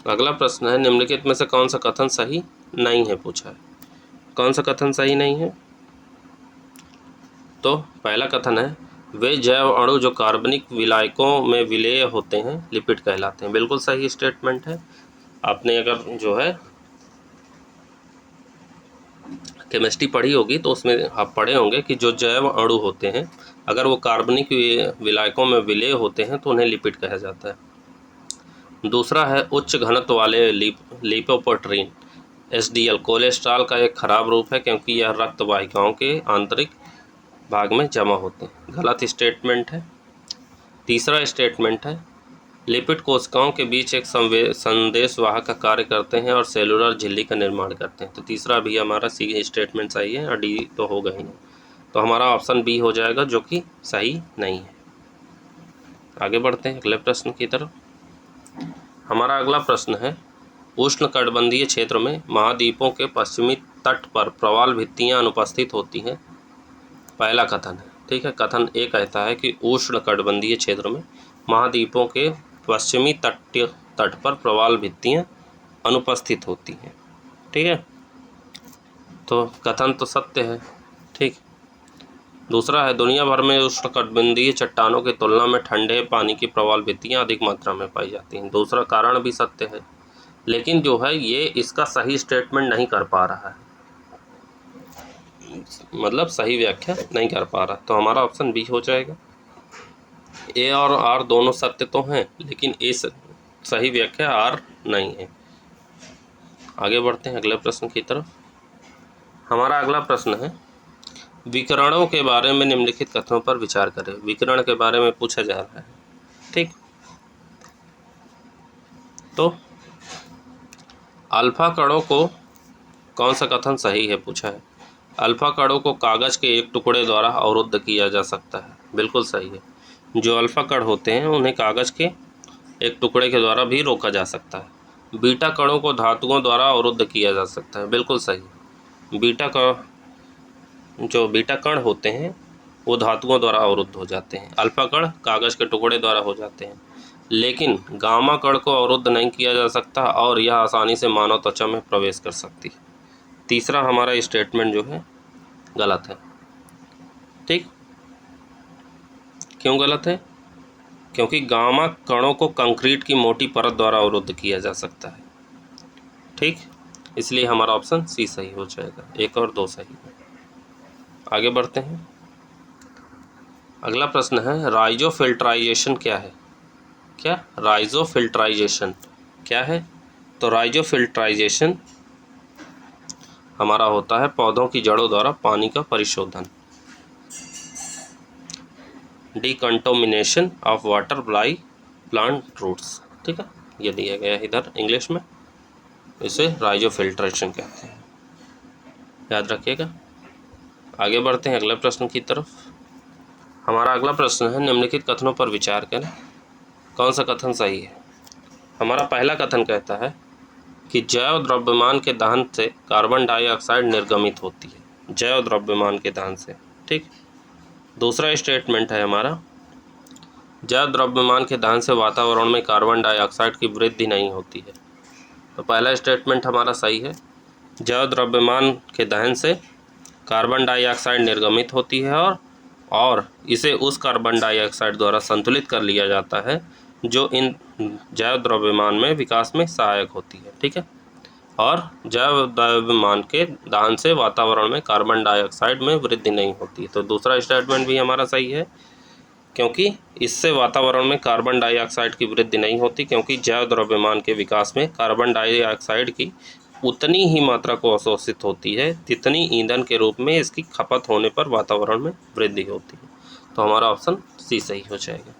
अगला प्रश्न है, निम्नलिखित में से कौन सा कथन सही नहीं है? पूछा है। कौन सा कथन सही नहीं है? तो पहला कथन है, वे जैव अणु जो कार्बनिक विलायकों में विलेय होते हैं लिपिड कहलाते हैं। बिल्कुल सही स्टेटमेंट है। आपने अगर जो है केमिस्ट्री पढ़ी होगी तो उसमें आप पढ़े होंगे कि जो जैव अणु होते हैं अगर वो कार्बनिक विलायकों में विलेय होते हैं तो उन्हें लिपिड कहा जाता है। दूसरा है, उच्च घनत्व वाले लिपोप्रोटीन HDL कोलेस्ट्रॉल का एक खराब रूप है क्योंकि यह रक्त वाहिकाओं के आंतरिक भाग में जमा होते हैं। गलत स्टेटमेंट है। तीसरा स्टेटमेंट है, लिपिड कोशिकाओं के बीच एक संदेशवाहक का कार्य करते हैं और सेलुलर झिल्ली का निर्माण करते हैं। तो तीसरा भी हमारा सी स्टेटमेंट सही है और डी तो होगा ही नहीं। तो हमारा ऑप्शन बी हो जाएगा जो कि सही नहीं है। आगे बढ़ते हैं अगले प्रश्न की तरफ। हमारा अगला प्रश्न है, उष्णकटिबंधीय क्षेत्र में महाद्वीपों के पश्चिमी तट पर प्रवाल भित्तियाँ अनुपस्थित होती हैं। पहला कथन है। ठीक है, कथन ए कहता है कि उष्णकटिबंधीय क्षेत्र में महाद्वीपों के पश्चिमी तट पर प्रवाल भित्तियाँ अनुपस्थित होती हैं। ठीक है, तो कथन तो सत्य है। ठीक, दूसरा है, दुनिया भर में उष्णकटिबंधीय चट्टानों की तुलना में ठंडे पानी की प्रवाल भित्तियाँ अधिक मात्रा में पाई जाती हैं। दूसरा कारण भी सत्य है, लेकिन जो है ये इसका सही स्टेटमेंट नहीं कर पा रहा है, मतलब सही व्याख्या नहीं कर पा रहा। तो हमारा ऑप्शन बी हो जाएगा। ए और आर दोनों सत्य तो हैं, लेकिन ए सही व्याख्या आर नहीं है। आगे बढ़ते हैं अगले प्रश्न की तरफ। हमारा अगला प्रश्न है, विकिरणों के बारे में निम्नलिखित कथनों पर विचार करें। विकिरण के बारे में पूछा जा रहा है। ठीक, तो अल्फा कणों को कौन सा कथन सही है? पूछा है। अल्फा कणों को कागज़ के एक टुकड़े द्वारा अवरुद्ध किया जा सकता है। बिल्कुल सही है। जो अल्फा कण होते हैं उन्हें कागज़ के एक टुकड़े के द्वारा भी रोका जा सकता है। बीटा कणों को धातुओं द्वारा अवरुद्ध किया जा सकता है। बिल्कुल सही। जो बीटा कण होते हैं वो धातुओं द्वारा अवरुद्ध हो जाते हैं। अल्फा कण कागज़ के टुकड़े द्वारा हो जाते हैं, लेकिन गामा कण को अवरुद्ध नहीं किया जा सकता और यह आसानी से मानव त्वचा में प्रवेश कर सकती है। तीसरा हमारा स्टेटमेंट जो है गलत है। ठीक, क्यों गलत है? क्योंकि गामा कणों को कंक्रीट की मोटी परत द्वारा अवरुद्ध किया जा सकता है। ठीक, इसलिए हमारा ऑप्शन सी सही हो जाएगा। एक और दो सही है। आगे बढ़ते हैं। अगला प्रश्न है, राइजोफिल्ट्राइजेशन क्या है? क्या? राइजोफिल्ट्राइजेशन क्या है? तो राइजोफिल्ट्राइजेशन हमारा होता है पौधों की जड़ों द्वारा पानी का परिशोधन, decontamination of water by plant roots. ठीक है, ये दिया गया है इधर इंग्लिश में, इसे राइजोफिल्ट्रेशन कहते हैं। याद रखिएगा। आगे बढ़ते हैं अगले प्रश्न की तरफ। हमारा अगला प्रश्न है, निम्नलिखित कथनों पर विचार करें। कौन सा कथन सही है? हमारा पहला कथन कहता है कि जैव द्रव्यमान के दहन से कार्बन डाइऑक्साइड निर्गमित होती है। जैव द्रव्यमान के दहन से। ठीक, दूसरा स्टेटमेंट है हमारा, जैव द्रव्यमान के दहन से वातावरण में कार्बन डाइऑक्साइड की वृद्धि नहीं होती है। तो पहला स्टेटमेंट हमारा सही है। जैव द्रव्यमान के दहन से कार्बन डाइऑक्साइड निर्गमित होती है और इसे उस कार्बन डाइऑक्साइड द्वारा संतुलित कर लिया जाता है जो इन जैव द्रव्यमान में विकास में सहायक होती है। ठीक है, और जैव द्रव्यमान के दान से वातावरण में कार्बन डाइऑक्साइड में वृद्धि नहीं होती। तो दूसरा स्टेटमेंट भी हमारा सही है, क्योंकि इससे वातावरण में कार्बन डाइऑक्साइड की वृद्धि नहीं होती, क्योंकि जैव द्रव्यमान के विकास में कार्बन डाइऑक्साइड की उतनी ही मात्रा को अवशोषित होती है जितनी ईंधन के रूप में इसकी खपत होने पर वातावरण में वृद्धि होती है। तो हमारा ऑप्शन सी सही हो जाएगा।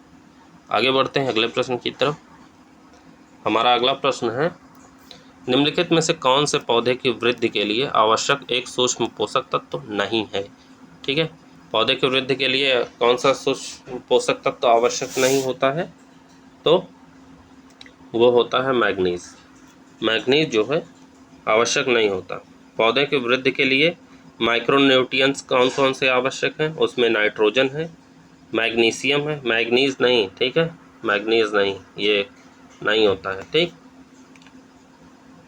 आगे बढ़ते हैं अगले प्रश्न की तरफ। हमारा अगला प्रश्न है, निम्नलिखित में से कौन से पौधे की वृद्धि के लिए आवश्यक एक सूक्ष्म पोषक तत्व नहीं है। ठीक है, पौधे की वृद्धि के लिए कौन सा सूक्ष्म पोषक तत्व आवश्यक नहीं होता है, तो वो होता है मैग्नीज। मैग्नीज जो है आवश्यक नहीं होता। पौधे की वृद्धि के लिए माइक्रोन्यूट्रिएंट्स कौन कौन से आवश्यक हैं, उसमें नाइट्रोजन है, मैग्नीशियम है, मैग्नीज नहीं। ठीक है, मैग्नीज नहीं, ये नहीं होता है। ठीक,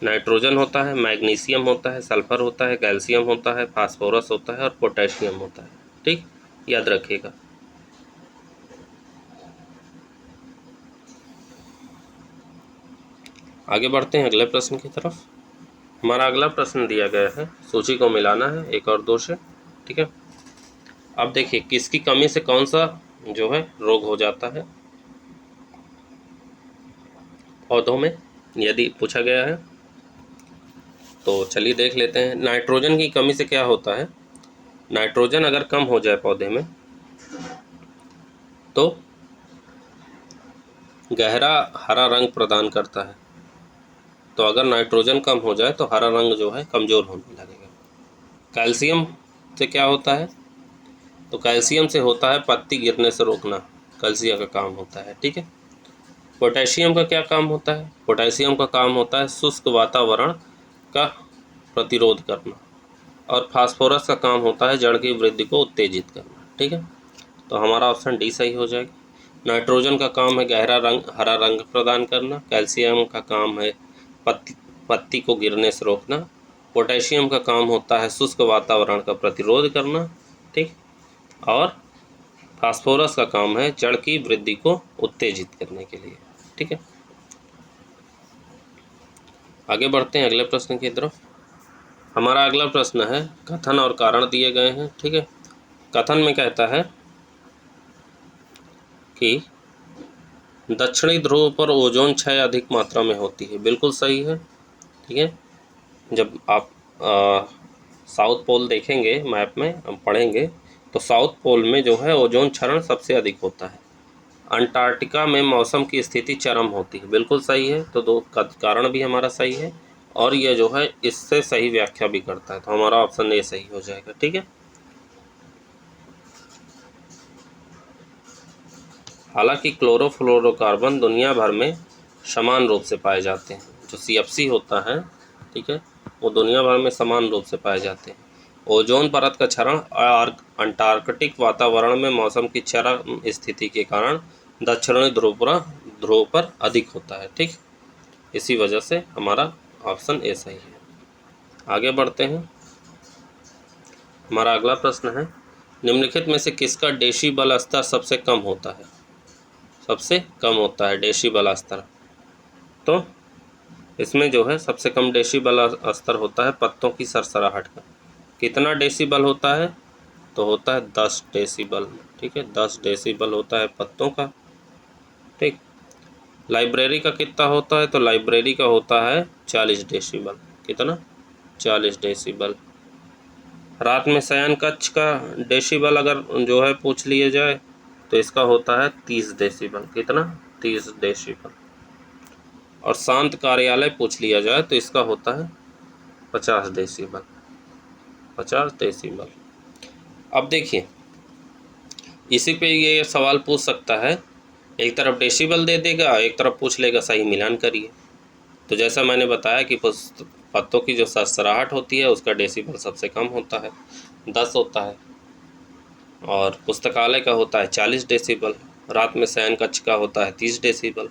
नाइट्रोजन होता है, मैग्नीशियम होता है, सल्फर होता है, कैल्शियम होता है, फास्फोरस होता है और पोटेशियम होता है। ठीक, याद रखिएगा। आगे बढ़ते हैं अगले प्रश्न की तरफ। हमारा अगला प्रश्न दिया गया है, सूची को मिलाना है 1 और 2 से। ठीक है, अब देखिए किसकी कमी से कौन सा जो है रोग हो जाता है पौधों में, यदि पूछा गया है तो चलिए देख लेते हैं। नाइट्रोजन की कमी से क्या होता है, नाइट्रोजन अगर कम हो जाए पौधे में तो गहरा हरा रंग प्रदान करता है। तो अगर नाइट्रोजन कम हो जाए तो हरा रंग जो है कमज़ोर होने लगेगा। कैल्शियम से क्या होता है, तो कैल्शियम से होता है पत्ती गिरने से रोकना, कैल्शियम का काम होता है। ठीक है, पोटेशियम का क्या काम होता है, पोटेशियम का काम होता है शुष्क वातावरण का प्रतिरोध करना, और फास्फोरस का काम होता है जड़ की वृद्धि को उत्तेजित करना। ठीक है, तो हमारा ऑप्शन डी सही हो जाएगा। नाइट्रोजन का काम है गहरा रंग हरा रंग प्रदान करना, कैल्शियम का काम है पत्ती को गिरने से रोकना, पोटेशियम का काम होता है शुष्क वातावरण का प्रतिरोध करना। ठीक, और फास्फोरस का काम है जड़ की वृद्धि को उत्तेजित करने के लिए। ठीक है, आगे बढ़ते हैं अगले प्रश्न की तरफ। हमारा अगला प्रश्न है, कथन और कारण दिए गए हैं। ठीक है, कथन में कहता है कि दक्षिणी ध्रुव पर ओजोन क्षय अधिक मात्रा में होती है। बिल्कुल सही है। ठीक है, जब आप साउथ पोल देखेंगे मैप में हम पढ़ेंगे तो साउथ पोल में जो है ओजोन क्षरण सबसे अधिक होता है। अंटार्कटिका में मौसम की स्थिति चरम होती है। बिल्कुल सही है, तो 2 कारण भी हमारा सही है और ये जो है इससे सही व्याख्या भी करता है। तो हमारा ऑप्शन ए सही हो जाएगा। ठीक है, हालांकि क्लोरोफ्लोरोकार्बन दुनिया भर में समान रूप से पाए जाते हैं। जो CFC होता है, ठीक है, वो दुनिया भर में समान रूप से पाए जाते हैं। ओजोन परत का क्षरण अंटार्कटिक वातावरण में मौसम की चरम स्थिति के कारण दक्षिणी ध्रुव पर अधिक होता है। ठीक, इसी वजह से हमारा ऑप्शन ए सही है। आगे बढ़ते हैं। हमारा अगला प्रश्न है, निम्नलिखित में से किसका डेसिबल स्तर सबसे कम होता है, सबसे कम होता है डेसिबल स्तर। तो इसमें जो है सबसे कम डेसिबल स्तर होता है पत्तों की सरसराहट का। कितना डेसिबल होता है, तो होता है 10 डेसिबल। ठीक है, 10 डेसिबल होता है पत्तों का। ठीक, लाइब्रेरी का कितना होता है, तो लाइब्रेरी का होता है 40 डेसिबल। कितना, 40 डेसिबल। रात में शयन कक्ष का डेसिबल अगर जो है पूछ लिया जाए तो इसका होता है 30 डेसिबल। कितना, 30 डेसिबल। और शांत कार्यालय पूछ लिया जाए तो इसका होता है 50 डेसिबल। 50 डेसिबल। अब देखिए इसी पे ये सवाल पूछ सकता है, एक तरफ डेसिबल दे देगा, एक तरफ पूछ लेगा सही मिलान करिए। तो जैसा मैंने बताया कि पत्तों की जो सरसराहट होती है उसका डेसिबल सबसे कम होता है, 10 होता है, और पुस्तकालय का होता है 40 डेसिबल, रात में शयन कक्ष का होता है 30 डेसिबल,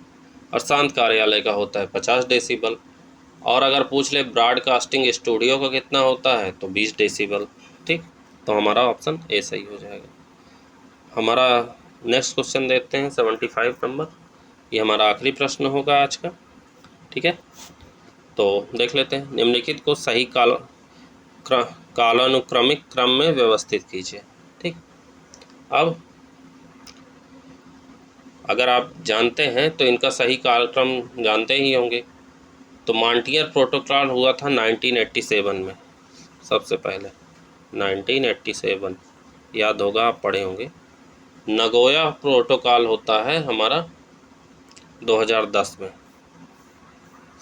और शांत कार्यालय का होता है 50 डेसिबल। और अगर पूछ ले ब्रॉडकास्टिंग स्टूडियो का कितना होता है, तो 20 डेसिबल। ठीक, तो हमारा ऑप्शन ए सही हो जाएगा। हमारा नेक्स्ट क्वेश्चन देखते हैं 75 नंबर। ये हमारा आखिरी प्रश्न होगा आज का। ठीक है, तो देख लेते हैं। निम्नलिखित को सही कालानुक्रमिक क्रम में व्यवस्थित कीजिए। ठीक, अब अगर आप जानते हैं तो इनका सही कालक्रम जानते ही होंगे। तो मॉन्टियर प्रोटोकॉल हुआ था 1987 में, सबसे पहले 1987, याद होगा, आप पढ़े होंगे। नगोया प्रोटोकॉल होता है हमारा 2010 में,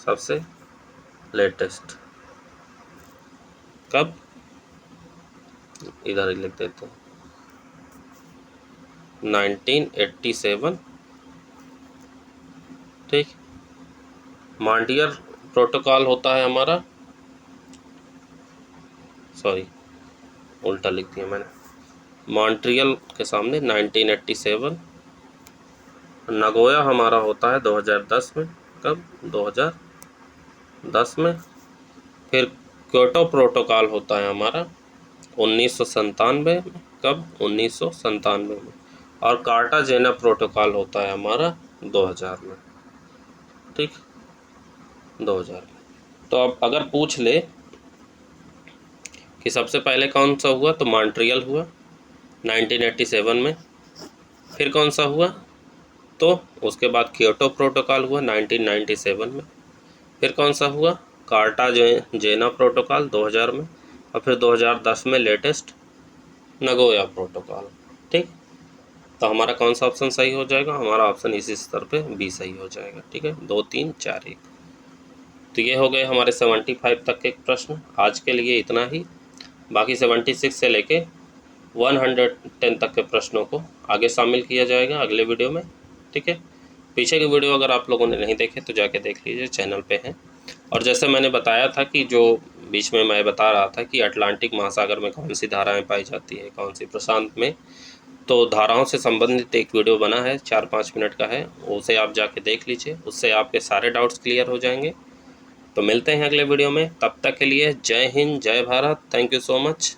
सबसे लेटेस्ट। कब, इधर ही लिख देते हैं, 1987। ठीक, मॉन्टियर प्रोटोकॉल होता है हमारा, सॉरी उल्टा लिख दिया मैंने, मॉन्ट्रियल के सामने 1987। नगोया हमारा होता है 2010 में। कब, 2010 में। फिर क्योटो प्रोटोकॉल होता है हमारा 1997 में। कब, 1997 में। और कार्टाजेना प्रोटोकॉल होता है हमारा 2000 में। ठीक, 2000 में। तो अब अगर पूछ ले कि सबसे पहले कौन सा हुआ, तो मॉन्ट्रियल हुआ 1987 में। फिर कौन सा हुआ, तो उसके बाद क्योटो प्रोटोकॉल हुआ 1997 में। फिर कौन सा हुआ, कार्टाजेना प्रोटोकॉल 2000 में। और फिर 2010 में लेटेस्ट नगोया प्रोटोकॉल। ठीक, तो हमारा कौन सा ऑप्शन सही हो जाएगा, हमारा ऑप्शन इसी स्तर पे बी सही हो जाएगा। ठीक है, 2, 3, 4, 1। तो ये हो गए हमारे 75 तक के प्रश्न। आज के लिए इतना ही। बाकी 76 से लेके 110 तक के प्रश्नों को आगे शामिल किया जाएगा अगले वीडियो में। ठीक है, पीछे के वीडियो अगर आप लोगों ने नहीं देखे तो जाके देख लीजिए, चैनल पे हैं। और जैसे मैंने बताया था कि जो बीच में मैं बता रहा था कि अटलांटिक महासागर में कौन सी धाराएं पाई जाती है, कौन सी प्रशांत में, तो धाराओं से संबंधित एक वीडियो बना है, 4-5 मिनट का है, उसे आप जाके देख लीजिए, उससे आपके सारे डाउट्स क्लियर हो जाएंगे। तो मिलते हैं अगले वीडियो में, तब तक के लिए जय हिंद, जय Bharat, thank you so much.